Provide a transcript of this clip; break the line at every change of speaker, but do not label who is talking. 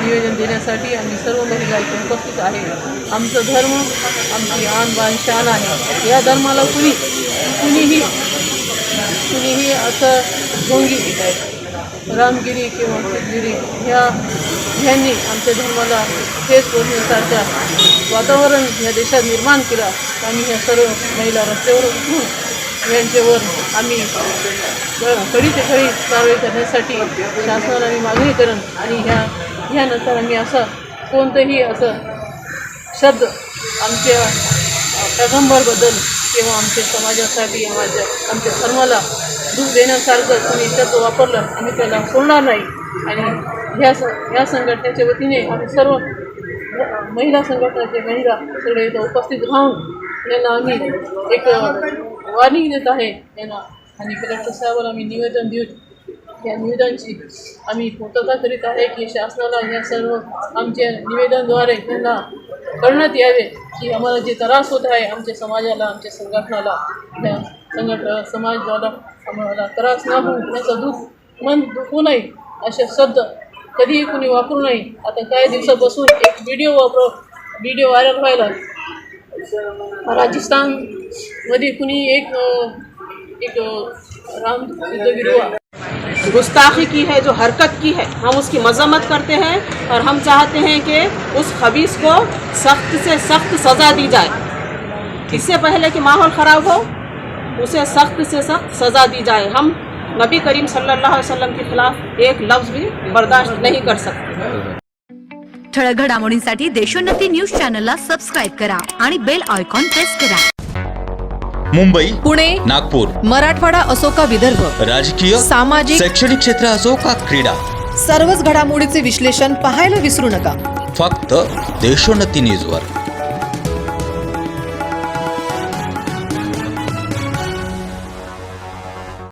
निवेदन देण्यासाठी आम्ही सर्व महिला इथे उपस्थित आहे। आमचं धर्म आमची आन बान शान आहे। या धर्माला कुणीही असं ढोंगी रामगिरी किंवा सिद्धगिरी ह्यांनी आमच्या धर्माला ठेच पोचण्यासारखं वातावरण या देशात निर्माण केलं। आम्ही ह्या सर्व महिला रस्त्यावर उतरून यांच्यावर आम्ही कडी ते कडी कारवाई करण्यासाठी शासनाला आम्ही मागणी करेन आणि ह्यानंतर आम्ही असं कोणतंही असं शब्द आमच्या पैगंबरबद्दल किंवा आमच्या समाजासाठी आमच्या धर्माला दुःख देण्यासारखं कोणी शब्द वापरलं आम्ही त्याला सोडणार नाही। आणि ह्या संघटनेच्या वतीने आम्ही सर्व महिला संघटनेचे महिला सगळे इथं उपस्थित राहून यांना आम्ही एक वॉर्निंग देत आहे यांना आणि कलेक्टर साहेबांना आम्ही निवेदन देऊन या निवेदनाची आम्ही पूर्तता करीत आहे की शासनाला या सर्व आमच्या निवेदनाद्वारे यांना कळण्यात यावे की आम्हाला जे त्रास होत आहे आमच्या समाजाला आमच्या संघटनाला त्या समाजाला आम्हाला त्रास न होऊ याचं मन दुखू नये असे शब्द कधीही कुणी वापरू नये। आता काही दिवसापासून एक व्हिडिओ व्हायरल व्हायला राजस्थानमध्ये कुणी एक राम सिद्धगिरी
गुस्ताखी की है, जो हरकत की है, हम उसकी मजम्मत करते हैं और हम चाहते हैं कि उस खबीस को सख्त से सख्त सज़ा दी जाए। इससे पहले कि माहौल ख़राब हो उसे सख्त से सख्त सज़ा दी जाए। हम नबी करीम सल्लल्लाहु अलैहि वसल्लम के खिलाफ एक लफ्ज़ भी बर्दाश्त नहीं कर सकते।
ठळक घडामोडींसाठी देशोन्नती न्यूज चॅनलला सबस्क्राइब करा आणि बेल आयकॉन प्रेस करा।
मुंबई,
पुणे,
नागपूर,
मराठवाडा असो का विदर्भ,
राजकीय,
सामाजिक,
शैक्षणिक क्षेत्र असो का क्रीडा,
सर्वच घडामोडीचे विश्लेषण पाहायला विसरू नका।
फक्त देशोन्नती न्यूजवर।